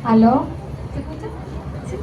¿Aló? ¿Se escucha? Sí.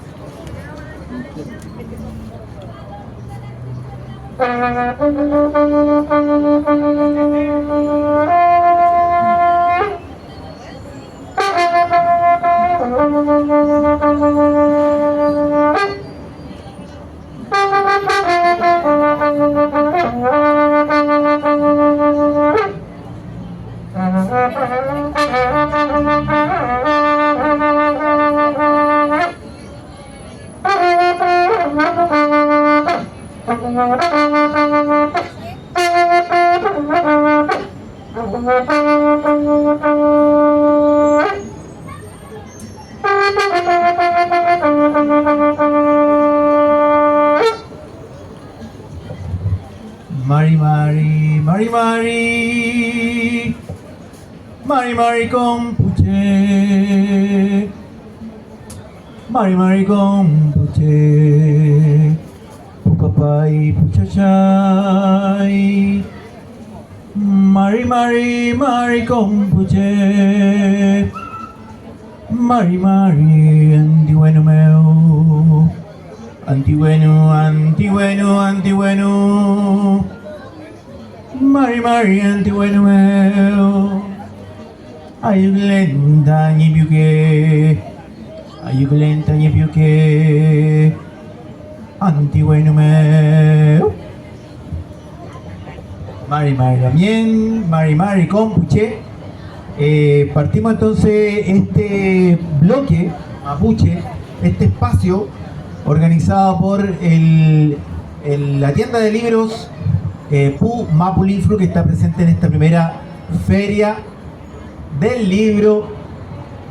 Mari Mari, Mari Mari, Mari Mari Compuche, Mari Mari Compuche, Pupapai Puchachai, Mari Mari Mari Compuche, Mari Mari Antibueno meu, Antibueno, Antibueno, Antibueno. Mari Mari Antibueno meu, ayuglenta ñipiuque, ayuglenta ñipiuque, Antibueno meu. Mari Mari también, Mari Mari Compuche. Partimos entonces este bloque mapuche, este espacio organizado por la tienda de libros Pu Mapu Lifru, que está presente en esta primera feria del libro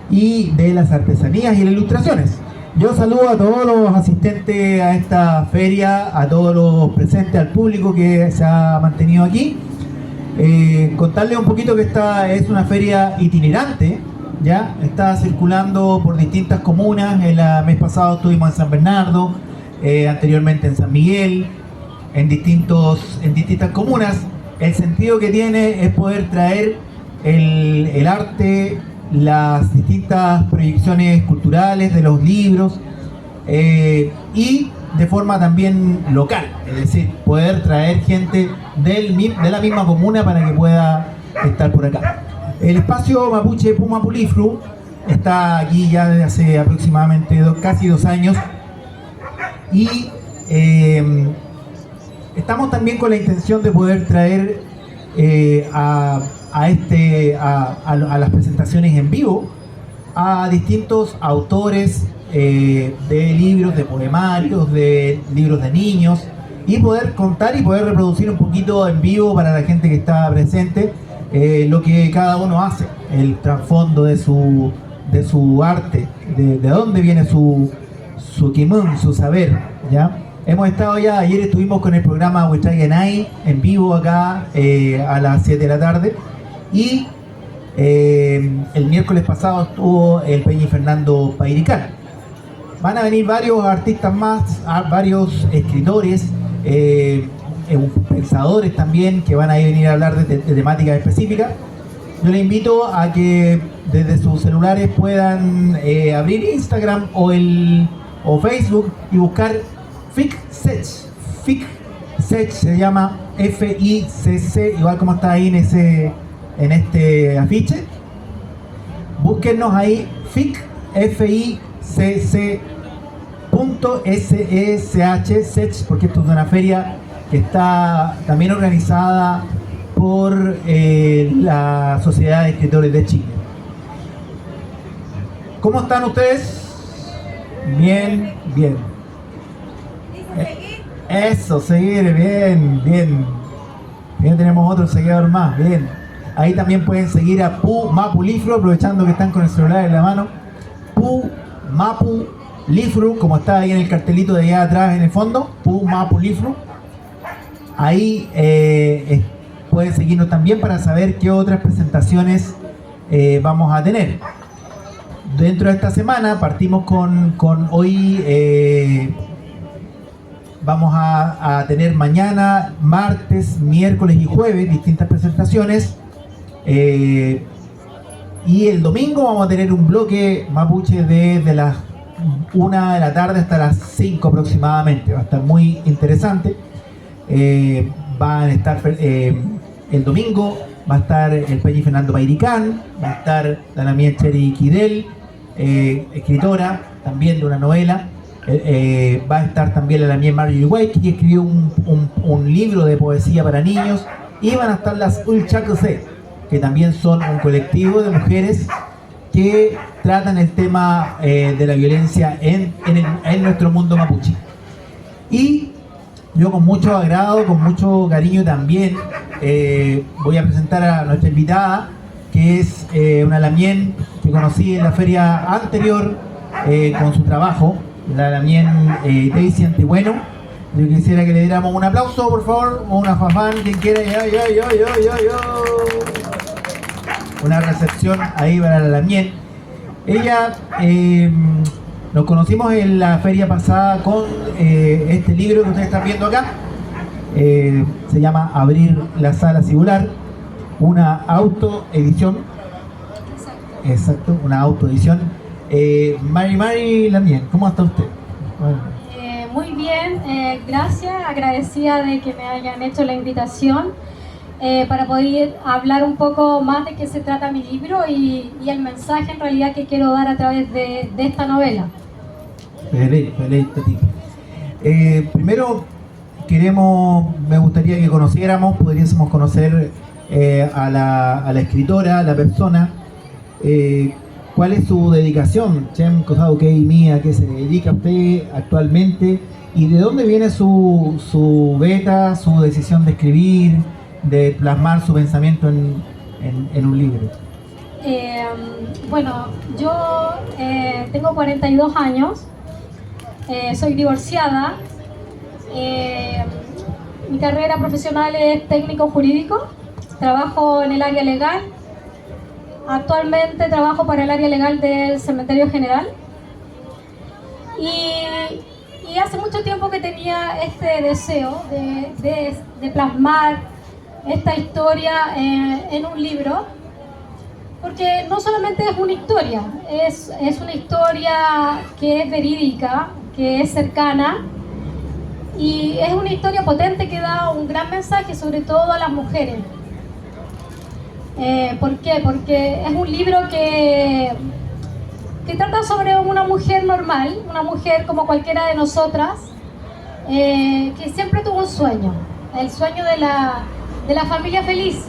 y de las artesanías y las ilustraciones. Yo saludo a todos los asistentes a esta feria, a todos los presentes, al público que se ha mantenido aquí. Contarles un poquito que esta es una feria itinerante, ¿ya? Está circulando por distintas comunas. El mes pasado estuvimos en San Bernardo, anteriormente en San Miguel, en distintas comunas. El sentido que tiene es poder traer el arte, las distintas proyecciones culturales de los libros y de forma también local, es decir, poder traer gente de la misma comuna para que pueda estar por acá. El espacio mapuche Pu Mapu Lifru está aquí ya desde hace aproximadamente casi 2 años y estamos también con la intención de poder traer a las presentaciones en vivo a distintos autores de libros, de poemarios, de libros de niños, y poder contar y poder reproducir un poquito en vivo para la gente que está presente lo que cada uno hace, el trasfondo de su arte, de dónde viene su kimun, su saber, ¿ya? Hemos estado ya, ayer estuvimos con el programa Huitrayenay en vivo acá a las 7 de la tarde, y el miércoles pasado estuvo el Peña y Fernando Pairicán. Van a venir varios artistas más, varios escritores, pensadores también, que van a venir a hablar de temáticas específicas. Yo les invito a que desde sus celulares puedan abrir Instagram o Facebook y buscar FICSECH. FICSECH se llama FICC, igual como está ahí en este afiche. Búsquennos ahí, FICC.SESH, porque esto es una feria que está también organizada por la Sociedad de Escritores de Chile. ¿Cómo están ustedes? Bien, bien. Eso, seguir, bien, bien. Bien, tenemos otro seguidor más, bien. Ahí también pueden seguir a Pu Mapu Lifru, aprovechando que están con el celular en la mano. Pu Mapu Lifru, como está ahí en el cartelito de allá atrás en el fondo, Pu Mapu Lifru. Ahí pueden seguirnos también para saber qué otras presentaciones vamos a tener. Dentro de esta semana partimos con hoy, vamos a tener mañana, martes, miércoles y jueves distintas presentaciones. Y el domingo vamos a tener un bloque mapuche desde las 1 de la tarde hasta las 5 aproximadamente. Va a estar muy interesante. Van a estar el domingo, va a estar el Peñi Fernando Pairicán, va a estar la Namien Cheri Kidel, escritora también de una novela. Va a estar también la Namien Marjorie White, que escribió un libro de poesía para niños. Y van a estar las Ulchacose, que también son un colectivo de mujeres que tratan el tema de la violencia en nuestro mundo mapuche. Y yo con mucho agrado, con mucho cariño también, voy a presentar a nuestra invitada, que es una lamien que conocí en la feria anterior con su trabajo, la lamien Daisy Antigüeno. Yo quisiera que le diéramos un aplauso, por favor, o una fafán, quien quiera. Una recepción ahí para la lamien. Ella nos conocimos en la feria pasada con este libro que ustedes están viendo acá. Se llama Abrir la Sala Singular, una autoedición. Exacto, una autoedición. Mari Lamien, ¿cómo está usted? Bueno. Muy bien, gracias, agradecida de que me hayan hecho la invitación para poder hablar un poco más de qué se trata mi libro y el mensaje en realidad que quiero dar a través de esta novela. Feliz, Tati. Primero me gustaría que pudiésemos conocer a la escritora, a la persona. ¿Cuál es su dedicación? Chem Cosado Kei Mía, ¿a qué se dedica usted actualmente? ¿Y de dónde viene su beta, su decisión de escribir, de plasmar su pensamiento en un libro? Bueno, yo tengo 42 años, soy divorciada, mi carrera profesional es técnico jurídico, trabajo en el área legal. Actualmente trabajo para el área legal del Cementerio General y hace mucho tiempo que tenía este deseo de plasmar esta historia en un libro, porque no solamente es una historia, es una historia que es verídica, que es cercana y es una historia potente que da un gran mensaje sobre todo a las mujeres. ¿Por qué? Porque es un libro que trata sobre una mujer normal, una mujer como cualquiera de nosotras, que siempre tuvo un sueño, el sueño de la familia feliz.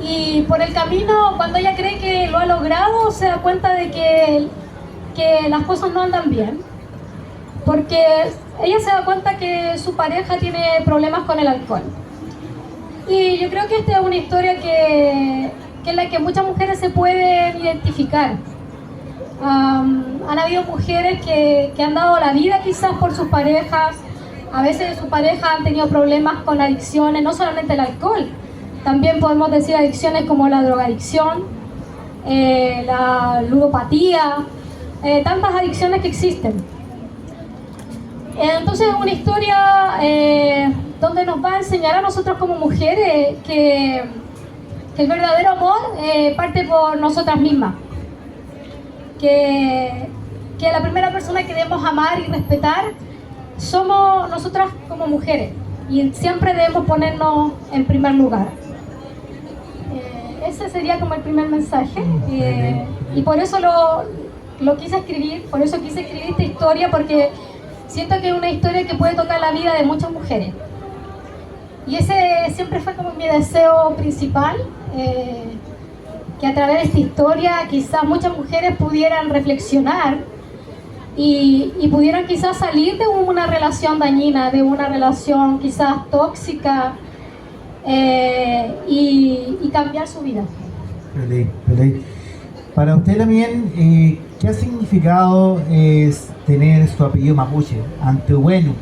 Y por el camino, cuando ella cree que lo ha logrado, se da cuenta de que las cosas no andan bien, porque ella se da cuenta que su pareja tiene problemas con el alcohol. Y yo creo que esta es una historia que en la que muchas mujeres se pueden identificar. Han habido mujeres que han dado la vida quizás por sus parejas. A veces sus parejas han tenido problemas con adicciones, no solamente el alcohol. También podemos decir adicciones como la drogadicción, la ludopatía, tantas adicciones que existen. Entonces es una historia donde nos va a enseñar a nosotros como mujeres que el verdadero amor parte por nosotras mismas. Que la primera persona que debemos amar y respetar somos nosotras como mujeres. Y siempre debemos ponernos en primer lugar. Ese sería como el primer mensaje. Y por eso lo quise escribir, por eso quise escribir esta historia, porque siento que es una historia que puede tocar la vida de muchas mujeres. Y ese siempre fue como mi deseo principal, que a través de esta historia quizás muchas mujeres pudieran reflexionar y pudieran quizás salir de una relación dañina, de una relación quizás tóxica, y cambiar su vida. Feliz. Para usted también, ¿qué ha significado tener su apellido mapuche? Antigüeno.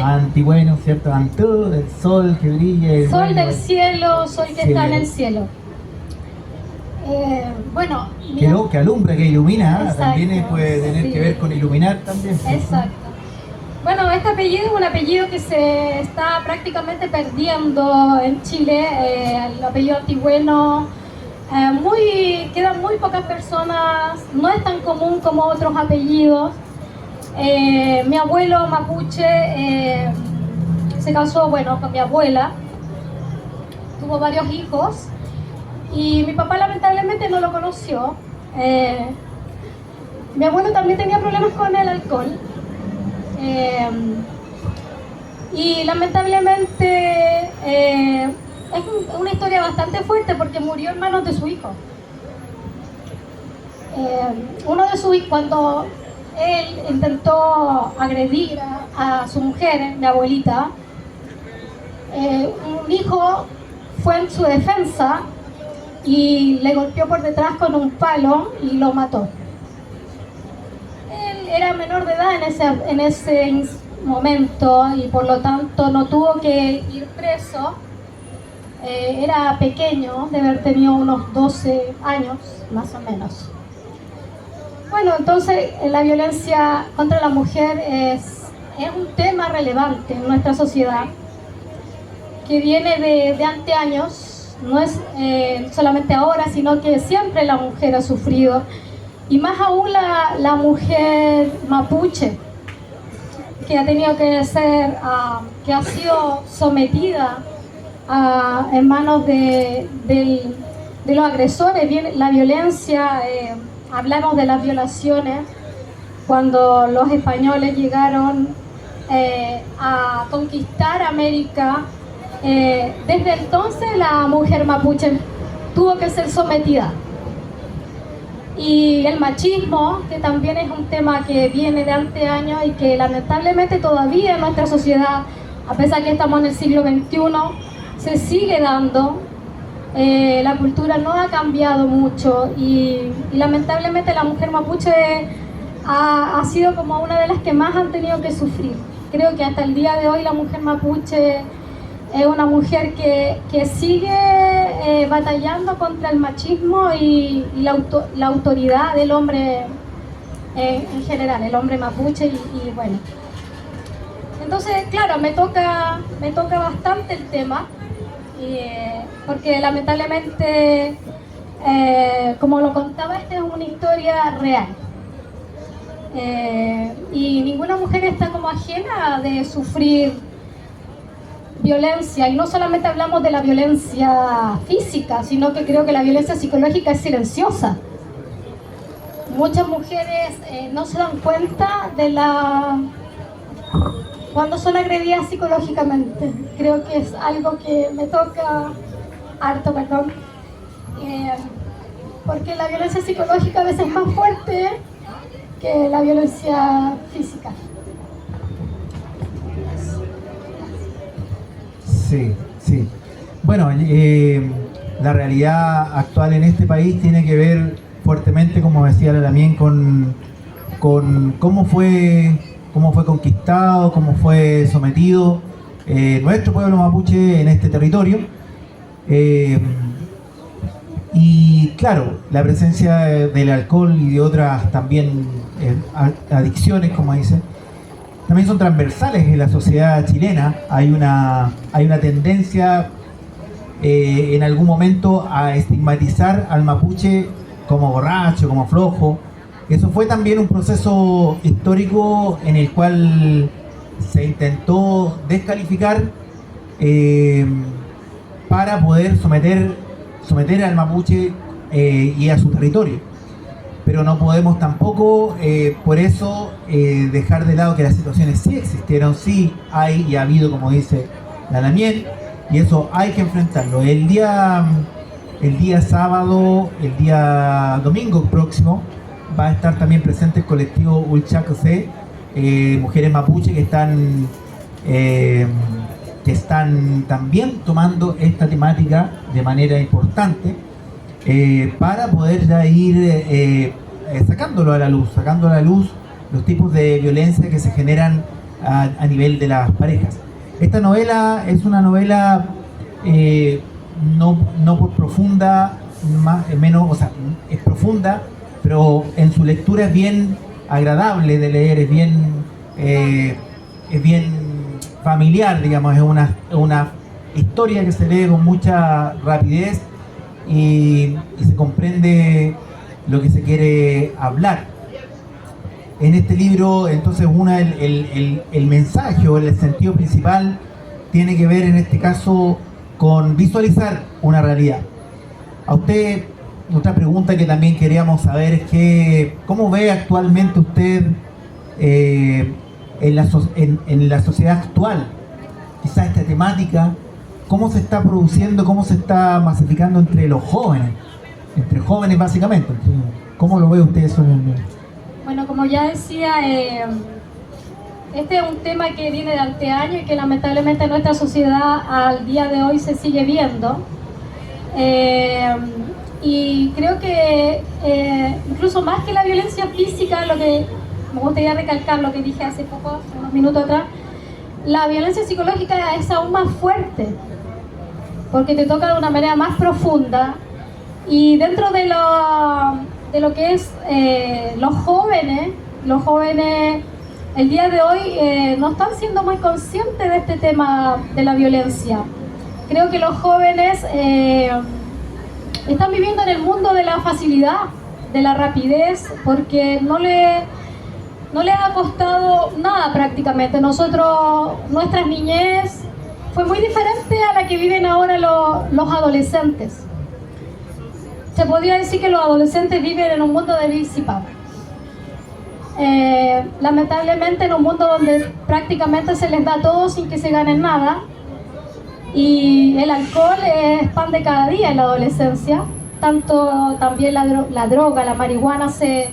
Antigüeno, ¿cierto? Antú, del sol que brilla. El sol bueno, del cielo, sol que está en el cielo. Bueno, que alumbra, que ilumina. Exacto, también puede tener sí. que ver con iluminar también. Exacto. Bueno, este apellido es un apellido que se está prácticamente perdiendo en Chile. El apellido Antigüeno quedan muy pocas personas, no es tan común como otros apellidos. Mi abuelo mapuche se casó, bueno, con mi abuela, tuvo varios hijos y mi papá lamentablemente no lo conoció. Mi abuelo también tenía problemas con el alcohol y lamentablemente es una historia bastante fuerte porque murió en manos de su hijo. Uno de sus hijos, cuando él intentó agredir a su mujer, mi abuelita, un hijo fue en su defensa y le golpeó por detrás con un palo y lo mató. Él era menor de edad en ese momento y por lo tanto no tuvo que ir preso. Era pequeño, de haber tenido unos 12 años, más o menos. Bueno, entonces la violencia contra la mujer es un tema relevante en nuestra sociedad, que viene de anteaños, no es solamente ahora, sino que siempre la mujer ha sufrido, y más aún la mujer mapuche, que ha tenido que ser, que ha sido sometida en manos de los agresores. La violencia, hablamos de las violaciones cuando los españoles llegaron a conquistar América. Desde entonces la mujer mapuche tuvo que ser sometida. Y el machismo, que también es un tema que viene de anteaños y que lamentablemente todavía en nuestra sociedad, a pesar que estamos en el siglo XXI, se sigue dando. La cultura no ha cambiado mucho y lamentablemente la mujer mapuche ha sido como una de las que más han tenido que sufrir. Creo que hasta el día de hoy la mujer mapuche es una mujer que sigue batallando contra el machismo y la autoridad del hombre en general, el hombre mapuche y bueno. Entonces, claro, me toca bastante el tema. Porque lamentablemente, como lo contaba, esta es una historia real. Y ninguna mujer está como ajena de sufrir violencia. Y no solamente hablamos de la violencia física, sino que creo que la violencia psicológica es silenciosa. Muchas mujeres no se dan cuenta de cuando son agredidas psicológicamente. Creo que es algo que me toca harto, perdón, porque la violencia psicológica a veces es más fuerte que la violencia física. Sí, sí. Bueno, la realidad actual en este país tiene que ver fuertemente, como decía también, con cómo fue conquistado, cómo fue sometido nuestro pueblo mapuche en este territorio. Y claro, la presencia del alcohol y de otras también adicciones, como dicen, también son transversales en la sociedad chilena. Hay una tendencia en algún momento a estigmatizar al mapuche como borracho, como flojo. Eso fue también un proceso histórico en el cual se intentó descalificar para poder someter al mapuche y a su territorio. Pero no podemos tampoco por eso dejar de lado que las situaciones sí existieron, sí hay y ha habido, como dice la Lamien, y eso hay que enfrentarlo. El día sábado, el día domingo próximo, va a estar también presente el colectivo Ulchacose, mujeres mapuche que están también tomando esta temática de manera importante para poder ya ir sacando a la luz los tipos de violencia que se generan a nivel de las parejas. Esta novela es una novela no por profunda, menos, o sea, es profunda, pero en su lectura es bien agradable de leer, es bien familiar, digamos, es una historia que se lee con mucha rapidez y se comprende lo que se quiere hablar. En este libro, entonces, el mensaje o el sentido principal tiene que ver, en este caso, con visualizar una realidad. A usted, otra pregunta que también queríamos saber es que, ¿cómo ve actualmente usted en la sociedad actual quizás esta temática? ¿Cómo se está produciendo, cómo se está masificando entre los jóvenes? Entre jóvenes, básicamente. ¿Cómo lo ve usted eso? Bueno, como ya decía, este es un tema que viene de anteaño y que lamentablemente en nuestra sociedad al día de hoy se sigue viendo. Y creo que incluso más que la violencia física, lo que me gustaría recalcar, lo que dije hace poco, unos minutos atrás, la violencia psicológica es aún más fuerte, porque te toca de una manera más profunda. Y dentro de lo que es los jóvenes el día de hoy no están siendo muy conscientes de este tema de la violencia. Creo que los jóvenes están viviendo en el mundo de la facilidad, de la rapidez, porque no le ha costado nada prácticamente. Nuestra niñez fue muy diferente a la que viven ahora los adolescentes. Se podría decir que los adolescentes viven en un mundo de disipado. Lamentablemente en un mundo donde prácticamente se les da todo sin que se ganen nada, y el alcohol es pan de cada día en la adolescencia. Tanto también la droga, la marihuana se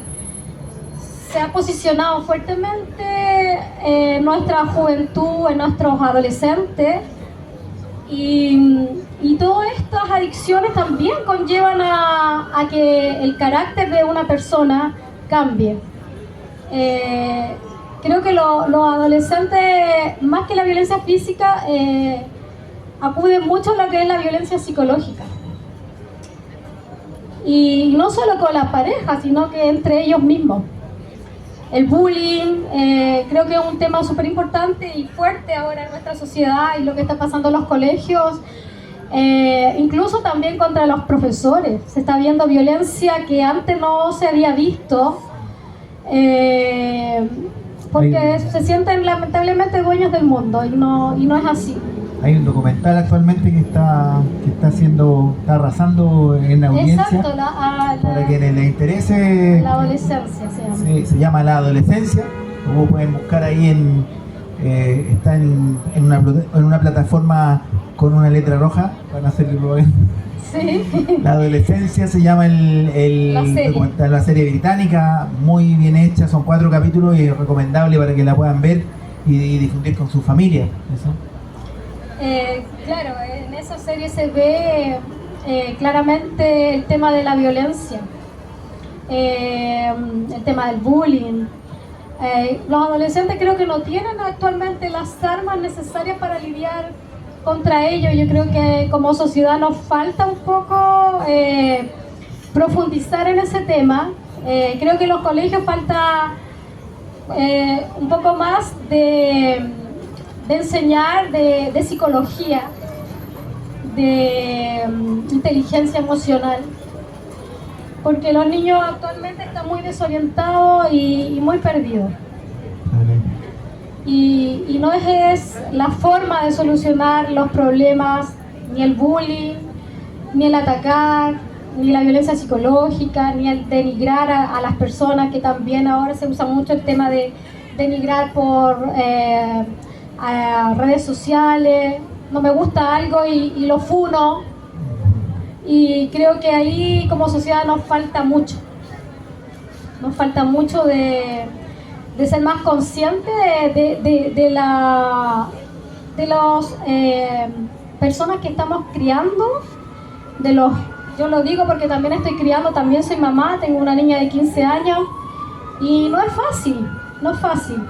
ha posicionado fuertemente en nuestra juventud, en nuestros adolescentes, y todas estas adicciones también conllevan a que el carácter de una persona cambie. Creo que los adolescentes, más que la violencia física, acuden mucho a lo que es la violencia psicológica. Y no solo con las parejas, sino que entre ellos mismos. El bullying, creo que es un tema súper importante y fuerte ahora en nuestra sociedad, y lo que está pasando en los colegios, incluso también contra los profesores. Se está viendo violencia que antes no se había visto, porque se sienten lamentablemente dueños del mundo, y no es así. Hay un documental actualmente que está arrasando en la audiencia. Exacto, para quienes les interese. La adolescencia se llama. Sí, se llama La Adolescencia. Luego pueden buscar ahí está en una plataforma con una letra roja. Van a hacerlo bien. Sí. La Adolescencia se llama el documental, la serie británica, muy bien hecha, son 4 capítulos y es recomendable para que la puedan ver y difundir con su familia. ¿Eso? Claro, en esa serie se ve claramente el tema de la violencia, el tema del bullying. Los adolescentes creo que no tienen actualmente las armas necesarias para lidiar contra ello. Yo creo que como sociedad nos falta un poco profundizar en ese tema. Creo que en los colegios falta un poco más de enseñar de psicología, de inteligencia emocional, porque los niños actualmente están muy desorientados y muy perdidos. Y no es la forma de solucionar los problemas, ni el bullying, ni el atacar, ni la violencia psicológica, ni el denigrar a las personas, que también ahora se usa mucho el tema de denigrar por a redes sociales. No me gusta algo y lo funo, y creo que ahí como sociedad nos falta mucho de ser más conscientes de las personas que estamos criando, yo lo digo porque también estoy criando, también soy mamá, tengo una niña de 15 años y no es fácil.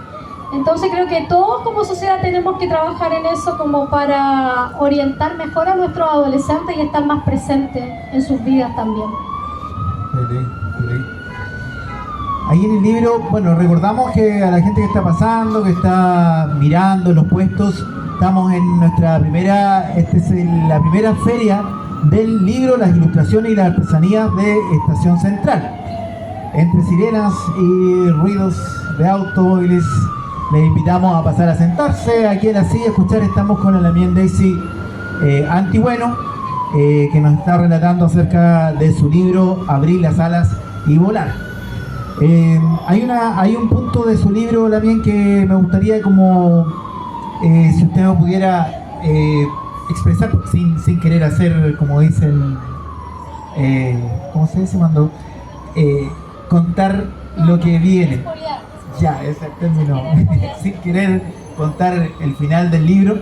Entonces creo que todos como sociedad tenemos que trabajar en eso, como para orientar mejor a nuestros adolescentes y estar más presentes en sus vidas también. Ahí en el libro, bueno, recordamos que a la gente que está pasando, que está mirando los puestos, estamos en nuestra primera, la primera feria del libro Las ilustraciones y las artesanías de Estación Central. Entre sirenas y ruidos de automóviles, les invitamos a pasar a sentarse aquí en la silla, a escuchar. Estamos con la Lamien Daisy Antigüeno, que nos está relatando acerca de su libro Abrir las alas y volar. Hay un punto de su libro, Lamien, que me gustaría como si usted me pudiera expresar sin querer hacer, como dicen, ¿cómo se dice cuando? Contar lo que viene. Ya, ese es el término. Sin querer contar el final del libro.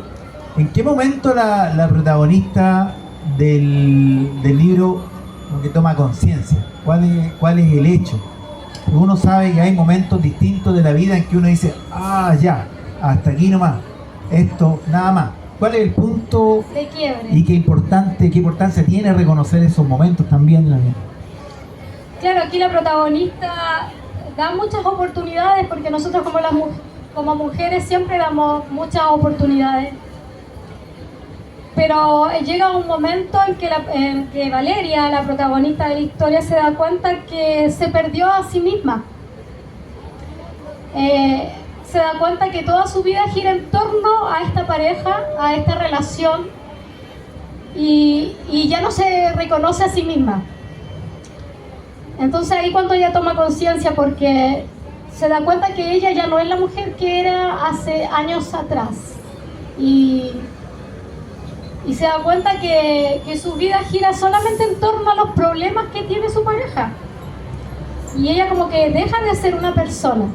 ¿En qué momento la protagonista del libro como que toma conciencia? ¿Cuál es el hecho? Uno sabe que hay momentos distintos de la vida en que uno dice, ya, hasta aquí nomás, esto, nada más. ¿Cuál es el punto de quiebre? Y qué importancia tiene reconocer esos momentos también, Lamien? Claro, aquí la protagonista da muchas oportunidades, porque nosotros como mujeres siempre damos muchas oportunidades. Pero llega un momento en que Valeria, la protagonista de la historia, se da cuenta que se perdió a sí misma. Se da cuenta que toda su vida gira en torno a esta pareja, a esta relación, y ya no se reconoce a sí misma. Entonces ahí cuando ella toma conciencia, porque se da cuenta que ella ya no es la mujer que era hace años atrás, y se da cuenta que su vida gira solamente en torno a los problemas que tiene su pareja, y ella como que deja de ser una persona.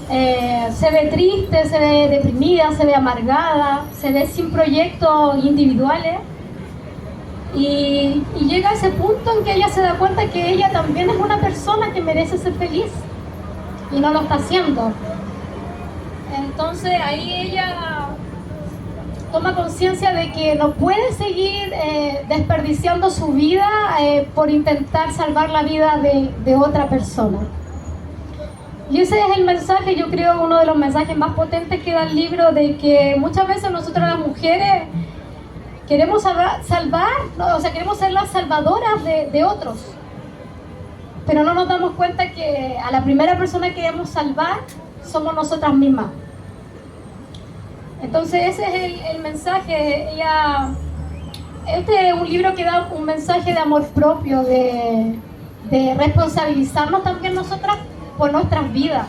Se ve triste, se ve deprimida, se ve amargada, se ve sin proyectos individuales. Y llega a ese punto en que ella se da cuenta que ella también es una persona que merece ser feliz y no lo está haciendo. Entonces ahí ella toma conciencia de que no puede seguir desperdiciando su vida por intentar salvar la vida de otra persona. Y ese es el mensaje, yo creo, uno de los mensajes más potentes que da el libro, de que muchas veces nosotras las mujeres queremos salvar, ¿no? O sea, queremos ser las salvadoras de otros, pero no nos damos cuenta que a la primera persona que queremos salvar somos nosotras mismas. Entonces ese es el mensaje. Este es un libro que da un mensaje de amor propio, de responsabilizarnos también nosotras por nuestras vidas.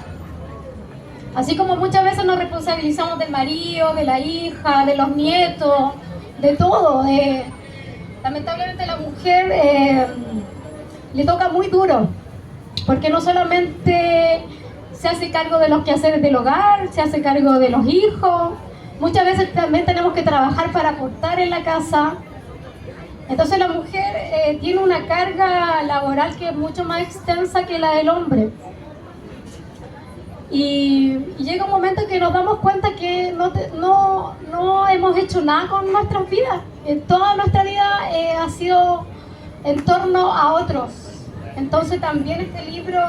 Así como muchas veces nos responsabilizamos del marido, de la hija, de los nietos, de todo. Lamentablemente a la mujer le toca muy duro, porque no solamente se hace cargo de los quehaceres del hogar, se hace cargo de los hijos, muchas veces también tenemos que trabajar para aportar en la casa. Entonces la mujer tiene una carga laboral que es mucho más extensa que la del hombre. Y llega un momento en que nos damos cuenta que no hemos hecho nada con nuestras vidas. Toda nuestra vida ha sido en torno a otros. Entonces también este libro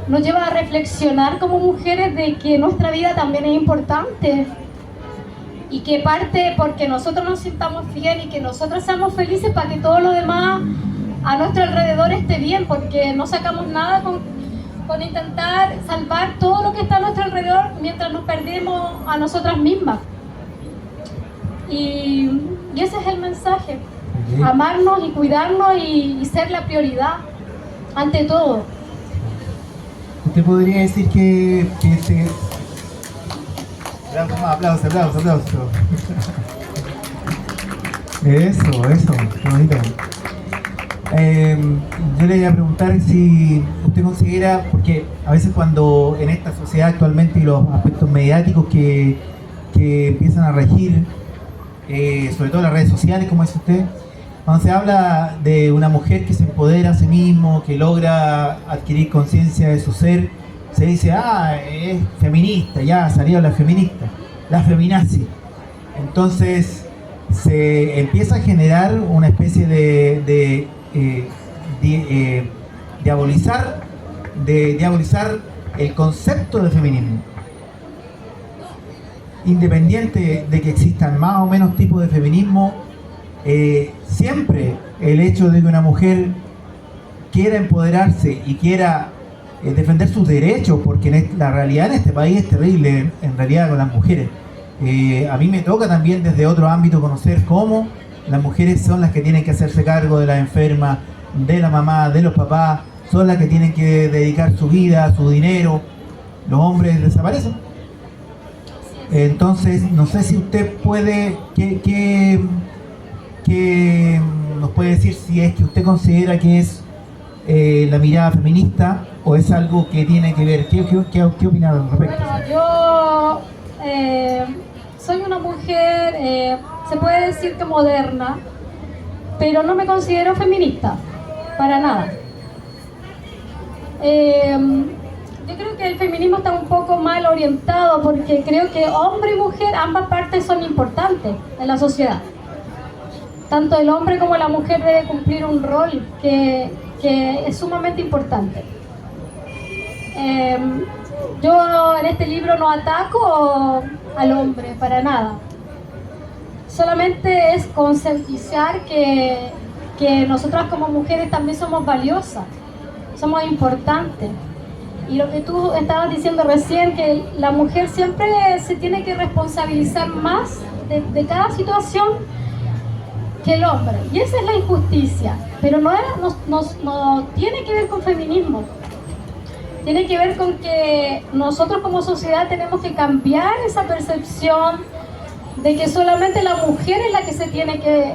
nos lleva a reflexionar como mujeres de que nuestra vida también es importante, y que parte porque nosotros nos sintamos bien y que nosotros seamos felices para que todo lo demás a nuestro alrededor esté bien, porque no sacamos nada con intentar salvar todo lo que está a nuestro alrededor mientras nos perdemos a nosotras mismas. Y ese es el mensaje: amarnos y cuidarnos y ser la prioridad ante todo. ¿Usted podría decir que aplausos? Eso, qué bonito. Yo le iba a preguntar si usted considera, porque a veces cuando en esta sociedad actualmente y los aspectos mediáticos que empiezan a regir, sobre todo las redes sociales, como dice usted, cuando se habla de una mujer que se empodera a sí mismo, que logra adquirir conciencia de su ser, se dice, es feminista, ya salió la feminista, la feminazi. Entonces se empieza a generar una especie de diabolizar el concepto de feminismo, independiente de que existan más o menos tipos de feminismo. siempre el hecho de que una mujer quiera empoderarse y quiera defender sus derechos, porque la realidad en este país es terrible, en realidad con las mujeres. A mí me toca también desde otro ámbito conocer cómo las mujeres son las que tienen que hacerse cargo de las enfermas, de la mamá, de los papás, son las que tienen que dedicar su vida, su dinero. Los hombres desaparecen. Entonces, no sé si usted puede, ¿qué nos puede decir si es que usted considera que es la mirada feminista o es algo que tiene que ver? ¿Qué opina al respecto? Bueno, yo soy una mujer, se puede decir que moderna, pero no me considero feminista, para nada. Yo creo que el feminismo está un poco mal orientado porque creo que hombre y mujer, ambas partes son importantes en la sociedad. Tanto el hombre como la mujer debe cumplir un rol que es sumamente importante. Yo en este libro no ataco al hombre para nada. Solamente es concientizar que nosotras como mujeres también somos valiosas, somos importantes. Y lo que tú estabas diciendo recién, que la mujer siempre se tiene que responsabilizar más de cada situación que el hombre. Y esa es la injusticia. Pero no tiene que ver con feminismo. Tiene que ver con que nosotros como sociedad tenemos que cambiar esa percepción de que solamente la mujer es la que se tiene que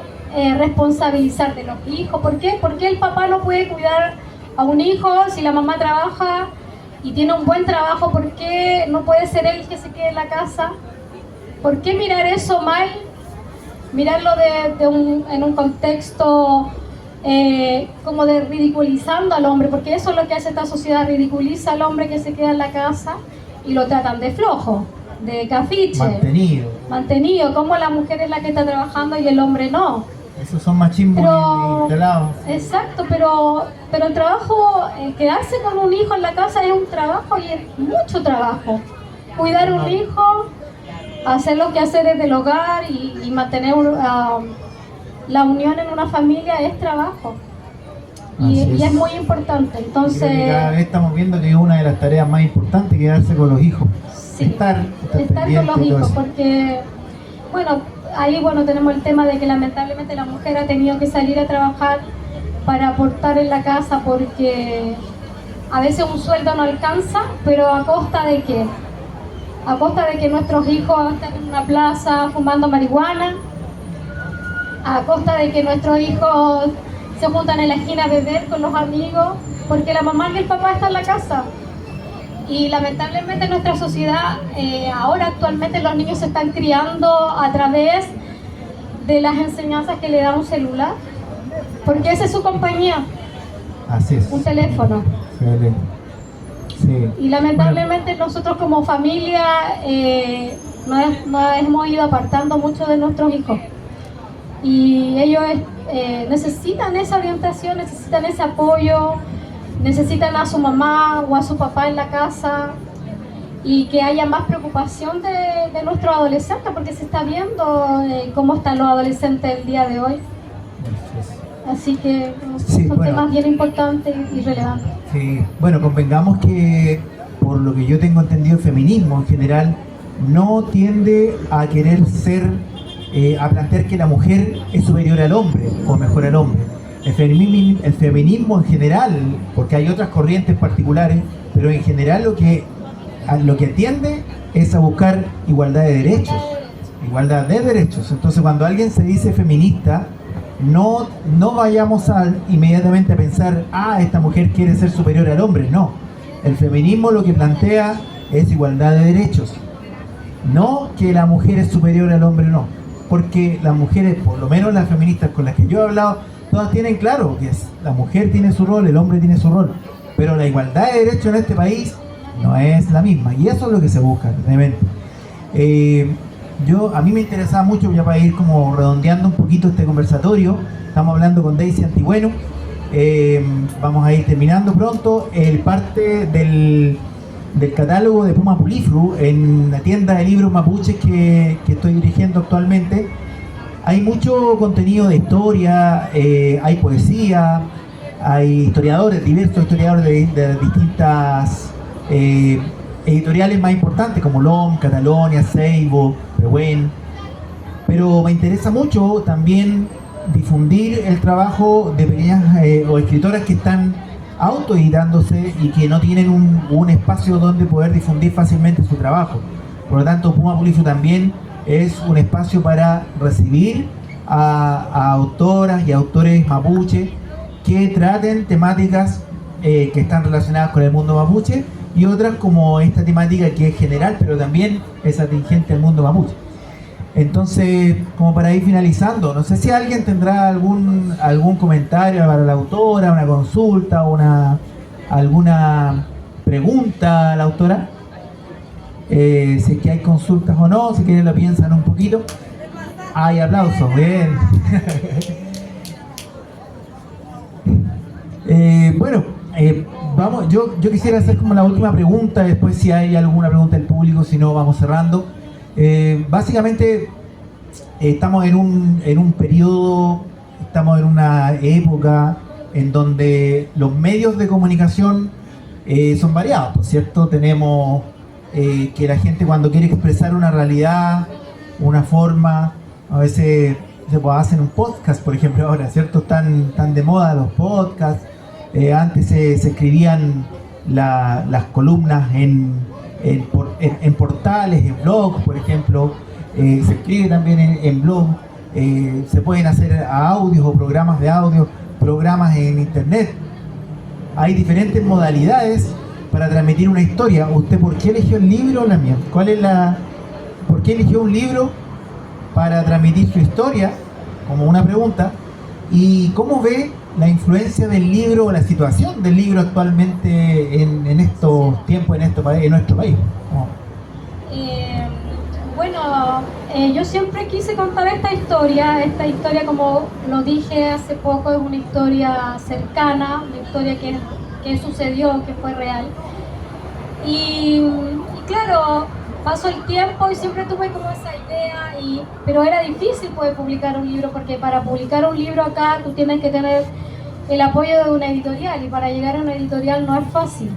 responsabilizar de los hijos. ¿Por qué? Porque el papá no puede cuidar a un hijo si la mamá trabaja y tiene un buen trabajo. ¿Por qué no puede ser él el que se quede en la casa? ¿Por qué mirar eso mal? Mirarlo en un contexto como de ridiculizando al hombre, porque eso es lo que hace esta sociedad, ridiculiza al hombre que se queda en la casa y lo tratan de flojo, de cafiche, mantenido, como la mujer es la que está trabajando y el hombre no. Esos son machismos instalados. Exacto, pero el trabajo, quedarse con un hijo en la casa es un trabajo y es mucho trabajo. Cuidar un hijo, hacer los quehaceres del hogar y mantener la unión en una familia es trabajo. Y es muy importante. Entonces, creo que cada vez estamos viendo que es una de las tareas más importantes, quedarse con los hijos. Sí, estar con los hijos, porque ahí tenemos el tema de que lamentablemente la mujer ha tenido que salir a trabajar para aportar en la casa, porque a veces un sueldo no alcanza, pero ¿a costa de qué? A costa de que nuestros hijos estén en una plaza fumando marihuana, a costa de que nuestros hijos se juntan en la esquina a beber con los amigos, porque la mamá y el papá están en la casa. Y lamentablemente en nuestra sociedad, ahora actualmente los niños se están criando a través de las enseñanzas que le da un celular, porque esa es su compañía. Así es. Un teléfono. Sí. Y lamentablemente nosotros como familia nos hemos ido apartando mucho de nuestros hijos. Y ellos necesitan esa orientación, necesitan ese apoyo, necesitan a su mamá o a su papá en la casa, y que haya más preocupación de nuestros adolescentes, porque se está viendo cómo están los adolescentes el día de hoy. Así que son temas bien importantes y relevantes. Sí, convengamos que, por lo que yo tengo entendido, el feminismo en general no tiende a querer a plantear que la mujer es superior al hombre o mejor al hombre. El feminismo en general, porque hay otras corrientes particulares, pero en general lo que tiende es a buscar igualdad de derechos. Igualdad de derechos. Entonces, cuando alguien se dice feminista, no vayamos inmediatamente a pensar, esta mujer quiere ser superior al hombre. No. El feminismo lo que plantea es igualdad de derechos. No que la mujer es superior al hombre, no. Porque las mujeres, por lo menos las feministas con las que yo he hablado, todas tienen claro que la mujer tiene su rol, el hombre tiene su rol. Pero la igualdad de derechos en este país no es la misma. Y eso es lo que se busca, realmente. A mí me interesaba mucho, ya para ir como redondeando un poquito este conversatorio, estamos hablando con Daisy Antigüeno, vamos a ir terminando pronto, parte del catálogo de Puma Pulifru en la tienda de libros mapuches que estoy dirigiendo actualmente. hay mucho contenido de historia, hay poesía, hay historiadores, diversos historiadores de distintas editoriales más importantes como LOM, Catalonia, Seibo, Pehuen. Pero me interesa mucho también difundir el trabajo de pequeñas o escritoras que están autoeditándose y que no tienen un espacio donde poder difundir fácilmente su trabajo. Por lo tanto, Puma Pulifio también es un espacio para recibir a autoras y autores mapuche que traten temáticas que están relacionadas con el mundo mapuche y otras como esta temática que es general pero también es atingente al mundo mapuche. Entonces, como para ir finalizando, no sé si alguien tendrá algún comentario para la autora, una consulta, alguna pregunta a la autora. Si es que hay consultas o no, si quieren lo piensan un poquito. Hay aplausos, bien. Vamos, yo quisiera hacer como la última pregunta, después si hay alguna pregunta del público, si no vamos cerrando. Básicamente estamos en un periodo, estamos en una época en donde los medios de comunicación son variados, ¿cierto? Tenemos que la gente cuando quiere expresar una realidad, una forma, a veces se hacen un podcast, por ejemplo, ahora, ¿cierto? Están de moda los podcasts. Antes se escribían las columnas en portales, en blogs, por ejemplo. Se escribe también en blog. Se pueden hacer audios o programas de audio, programas en internet. Hay diferentes modalidades para transmitir una historia. ¿Usted por qué eligió el libro o la mía? ¿Por qué eligió un libro para transmitir su historia? Como una pregunta. ¿Y cómo ve la influencia del libro o la situación del libro actualmente en estos tiempos, en nuestro país? Yo siempre quise contar esta historia como lo dije hace poco, es una historia cercana, una historia que sucedió, que fue real. Y claro, pasó el tiempo y siempre tuve como esa idea, pero era difícil poder publicar un libro, porque para publicar un libro acá tú tienes que tener el apoyo de una editorial, y para llegar a una editorial no es fácil.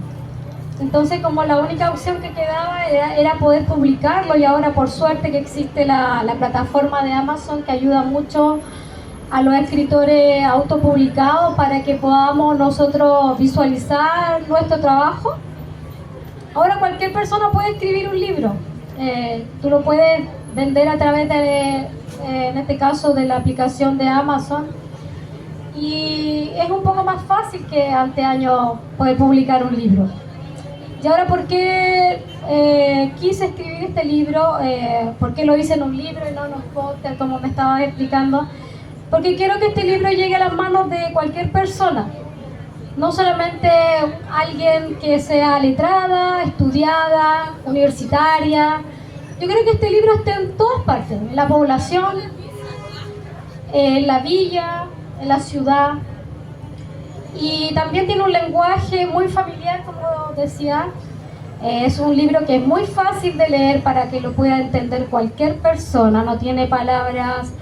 Entonces, como la única opción que quedaba era poder publicarlo, y ahora por suerte que existe la plataforma de Amazon, que ayuda mucho a los escritores autopublicados para que podamos nosotros visualizar nuestro trabajo. Ahora cualquier persona puede escribir un libro. Tú lo puedes vender a través en este caso, de la aplicación de Amazon. Y es un poco más fácil que anteaños poder publicar un libro. Y ahora, ¿por qué quise escribir este libro? ¿Por qué lo hice en un libro y no en un podcast, como me estabas explicando? Porque quiero que este libro llegue a las manos de cualquier persona. No solamente alguien que sea letrada, estudiada, universitaria. Yo creo que este libro esté en todas partes, en la población, en la villa, en la ciudad. Y también tiene un lenguaje muy familiar, como decía. Es un libro que es muy fácil de leer para que lo pueda entender cualquier persona. No tiene palabras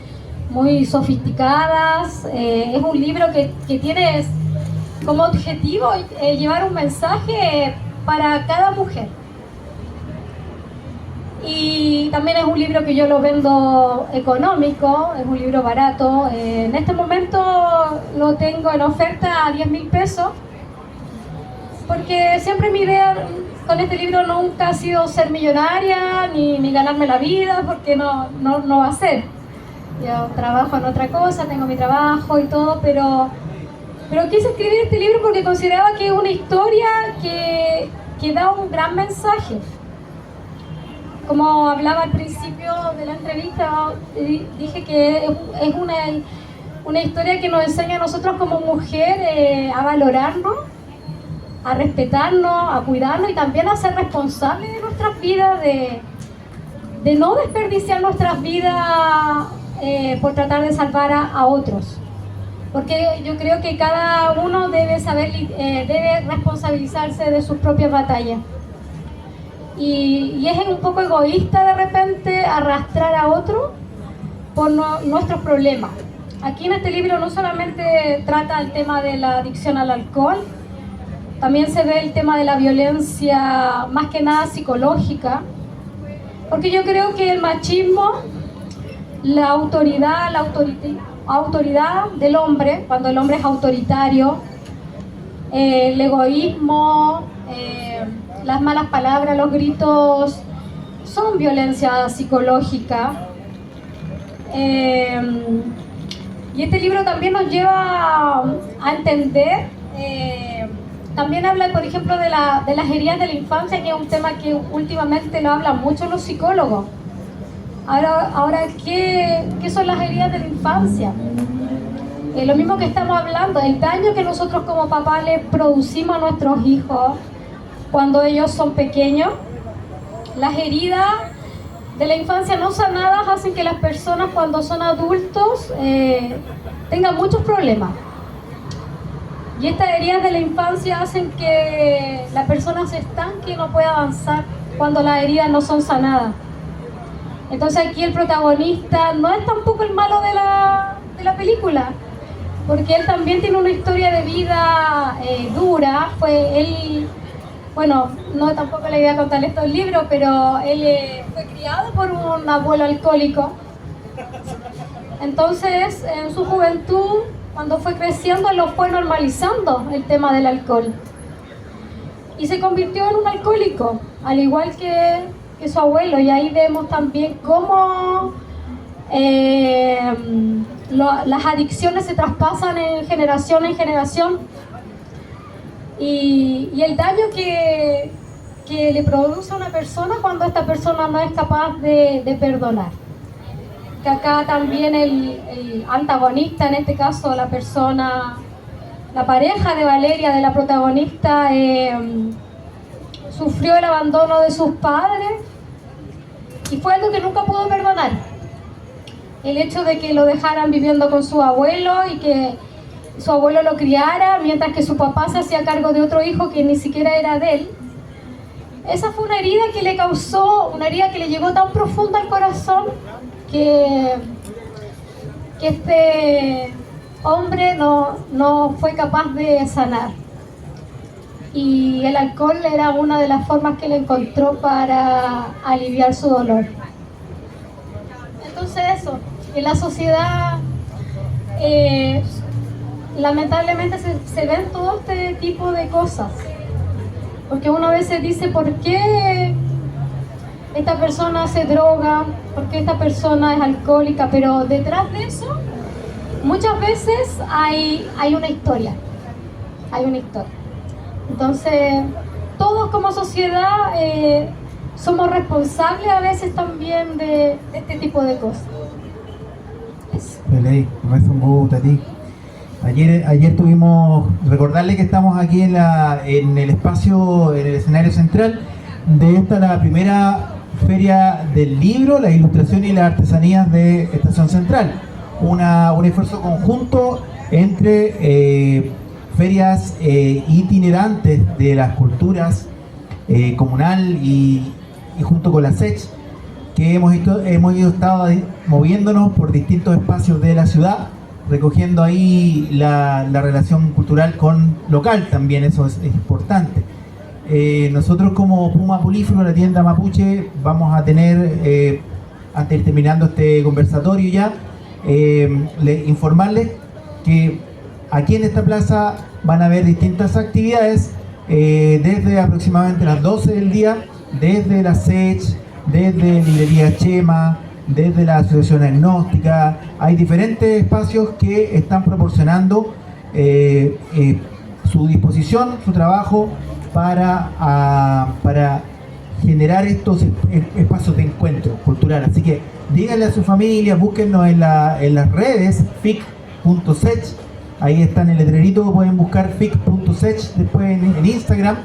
muy sofisticadas. Es un libro que tiene como objetivo llevar un mensaje para cada mujer. Y también es un libro que yo lo vendo económico, es un libro barato. En este momento lo tengo en oferta a 10.000 pesos, porque siempre mi idea con este libro nunca ha sido ser millonaria ni ganarme la vida, porque no va a ser. Yo trabajo en otra cosa, tengo mi trabajo y todo, pero quise escribir este libro porque consideraba que es una historia que da un gran mensaje. Como hablaba al principio de la entrevista, dije que es una historia que nos enseña a nosotros como mujer a valorarnos, a respetarnos, a cuidarnos y también a ser responsables de nuestras vidas, de no desperdiciar nuestras vidas por tratar de salvar a otros. Porque yo creo que cada uno debe debe responsabilizarse de sus propias batallas. Y es un poco egoísta de repente arrastrar a otro por nuestros problemas. Aquí en este libro no solamente trata el tema de la adicción al alcohol, también se ve el tema de la violencia más que nada psicológica, porque yo creo que el machismo, la autoridad del hombre, cuando el hombre es autoritario, el egoísmo, las malas palabras, los gritos, son violencia psicológica. Y este libro también nos lleva a entender, también habla, por ejemplo, de las heridas de la infancia, que es un tema que últimamente lo hablan mucho los psicólogos. Ahora ¿qué son las heridas de la infancia? Lo mismo que estamos hablando, el daño que nosotros como papás les producimos a nuestros hijos cuando ellos son pequeños. Las heridas de la infancia no sanadas hacen que las personas cuando son adultos tengan muchos problemas. Y estas heridas de la infancia hacen que la persona se estanque y no pueda avanzar cuando las heridas no son sanadas. Entonces aquí el protagonista no es tampoco el malo de la película, porque él también tiene una historia de vida dura. No tampoco le voy a contar estos libros, pero él fue criado por un abuelo alcohólico. Entonces, en su juventud, cuando fue creciendo, lo fue normalizando el tema del alcohol. Y se convirtió en un alcohólico, al igual que su abuelo. Y ahí vemos también cómo las adicciones se traspasan en generación en generación. Y el daño que le produce a una persona cuando esta persona no es capaz de perdonar. Que acá también el antagonista, en este caso la pareja de Valeria, de la protagonista, sufrió el abandono de sus padres y fue algo que nunca pudo perdonar. El hecho de que lo dejaran viviendo con su abuelo y que su abuelo lo criara mientras que su papá se hacía cargo de otro hijo que ni siquiera era de él. Esa fue una herida que le causó, una herida que le llegó tan profunda al corazón que este hombre no fue capaz de sanar. Y el alcohol era una de las formas que él encontró para aliviar su dolor. Entonces eso, en la sociedad lamentablemente se ven todo este tipo de cosas, porque uno a veces dice: ¿por qué esta persona se droga? ¿Por qué esta persona es alcohólica? Pero detrás de eso muchas veces hay una historia, entonces todos como sociedad somos responsables a veces también de este tipo de cosas. Me hace un gusto a ti. Ayer tuvimos, recordarle que estamos aquí en el espacio, en el escenario central de la primera feria del libro, la ilustración y las artesanías de Estación Central. Un esfuerzo conjunto entre ferias itinerantes de las culturas comunal y junto con la SECH, que hemos estado moviéndonos por distintos espacios de la ciudad, recogiendo ahí la relación cultural con local también. Eso es importante. Nosotros como Puma Polífero, la tienda mapuche, vamos a tener, antes de ir terminando este conversatorio ya, informarles que aquí en esta plaza van a haber distintas actividades desde aproximadamente las 12 del día, desde la SECH, desde Librería Chema, desde la Asociación Agnóstica. Hay diferentes espacios que están proporcionando su disposición, su trabajo para generar estos espacios de encuentro cultural. Así que díganle a su familia, búsquennos en las redes, fic.sech, ahí está en el letrerito, pueden buscar fic.sech después en Instagram,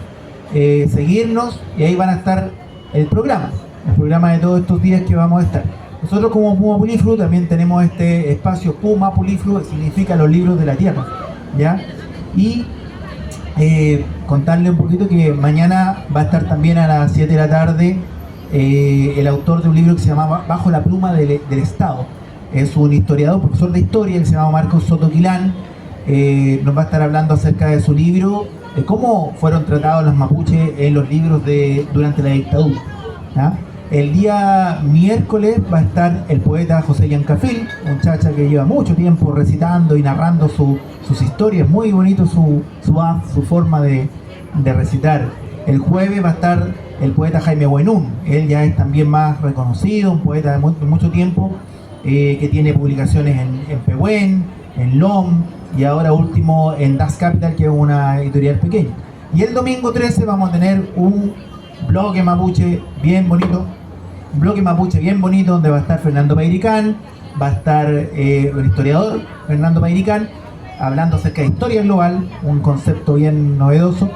seguirnos, y ahí van a estar el programa de todos estos días que vamos a estar. Nosotros como Puma Polífero también tenemos este espacio Puma Polífero, que significa los libros de la tierra, ¿ya? Y contarle un poquito que mañana va a estar también a las 7 de la tarde el autor de un libro que se llama Bajo la pluma del Estado, es un historiador, profesor de historia, que se llama Marcos Soto Quilán. Nos va a estar hablando acerca de su libro, de cómo fueron tratados los mapuches en los libros durante la dictadura. ¿Ya? El día miércoles va a estar el poeta José Yancafil, muchacha que lleva mucho tiempo recitando y narrando sus historias. Muy bonito su forma de recitar. El jueves va a estar el poeta Jaime Buenún. Él ya es también más reconocido, un poeta de mucho tiempo, que tiene publicaciones en Pehuen, en LOM y ahora último en Das Capital, que es una editorial pequeña. Y el domingo 13 vamos a tener un bloque mapuche bien bonito, donde va a estar Fernando Pairicán, va a estar el historiador Fernando Pairicán, hablando acerca de historia global, un concepto bien novedoso.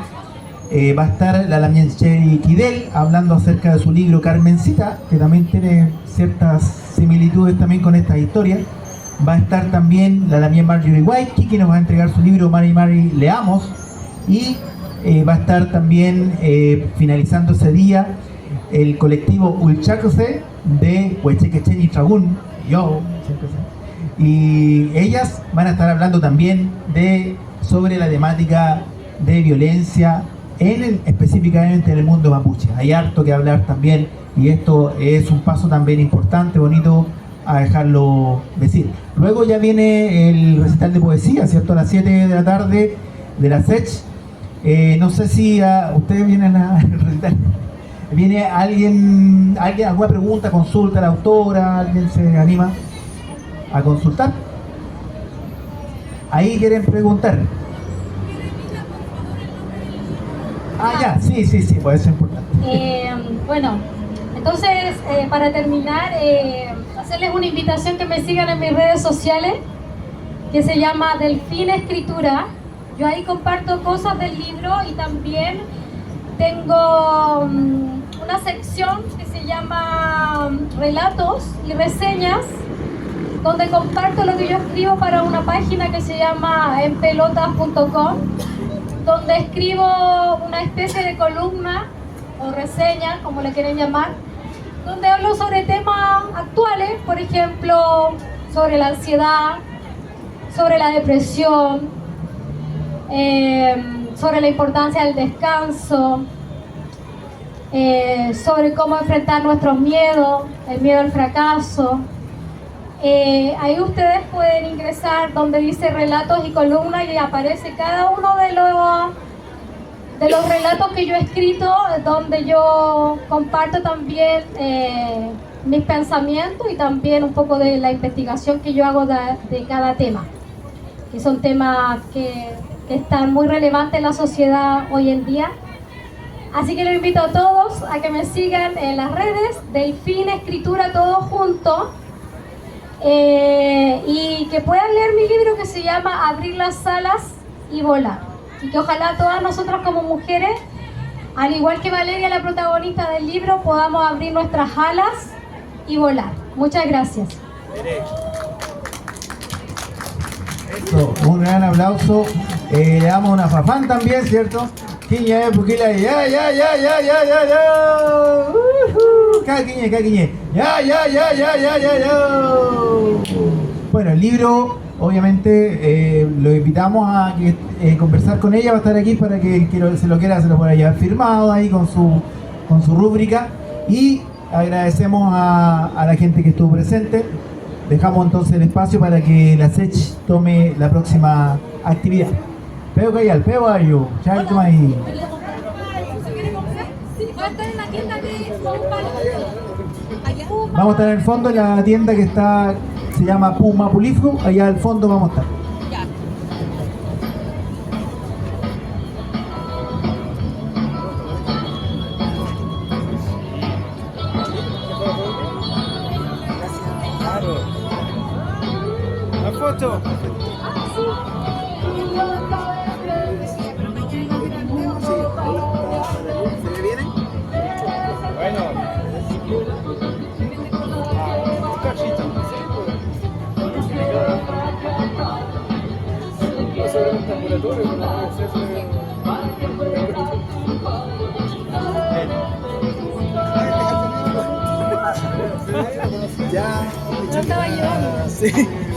Va a estar la Lamienche Kidel hablando acerca de su libro Carmencita, que también tiene ciertas similitudes también con esta historia. Va a estar también la Lamien Marjorie Waiki, que nos va a entregar su libro Mari Mari Leamos. Y va a estar también finalizando ese día el colectivo Ulchacose de Huechequechen y Tragún. Y ellas van a estar hablando también sobre la temática de violencia específicamente en el mundo mapuche. Hay harto que hablar también, y esto es un paso también importante, bonito, a dejarlo decir. Luego ya viene el recital de poesía, ¿cierto? A las 7 de la tarde de la SECH. No sé si ustedes vienen a recitar. ¿Viene alguien, alguna pregunta, consulta a la autora? ¿Alguien se anima a consultar? Ahí quieren preguntar. Ya, sí, pues eso es importante. Bueno, entonces, para terminar, hacerles una invitación que me sigan en mis redes sociales, que se llama Delfina Escritura. Yo ahí comparto cosas del libro y también tengo una sección que se llama Relatos y Reseñas, donde comparto lo que yo escribo para una página que se llama enpelotas.com, donde escribo una especie de columna o reseña, como le quieren llamar, donde hablo sobre temas actuales, por ejemplo, sobre la ansiedad, sobre la depresión, sobre la importancia del descanso, sobre cómo enfrentar nuestros miedos, el miedo al fracaso. Ahí ustedes pueden ingresar donde dice relatos y columnas y aparece cada uno de los relatos que yo he escrito, donde yo comparto también mis pensamientos y también un poco de la investigación que yo hago de cada tema, que son temas que están muy relevantes en la sociedad hoy en día. Así que los invito a todos a que me sigan en las redes, Delfina Escritura, todo junto. Y que puedan leer mi libro que se llama Abrir las alas y volar, y que ojalá todas nosotras como mujeres, al igual que Valeria, la protagonista del libro, podamos abrir nuestras alas y volar. Muchas gracias. Un gran aplauso. Le damos una fafán también, ¿cierto? Quiña, puquila, ya. Caquiñe. Ya. Bueno, el libro, obviamente, lo invitamos a conversar con ella. Va a estar aquí para que se lo pueda llevar firmado ahí con su rúbrica. Y agradecemos a la gente que estuvo presente. Dejamos entonces el espacio para que la SECH tome la próxima actividad. Peo Cayal, Peo Ayo, Chaito Maí. Vamos a estar en el fondo en la tienda que se llama Puma Pulifru. Allá al fondo vamos a estar. La foto. ¿Se viene? Bueno. Un cachito. Va a ser un ambulatorio, no puede ser. Ya. No estaba llevando. Sí.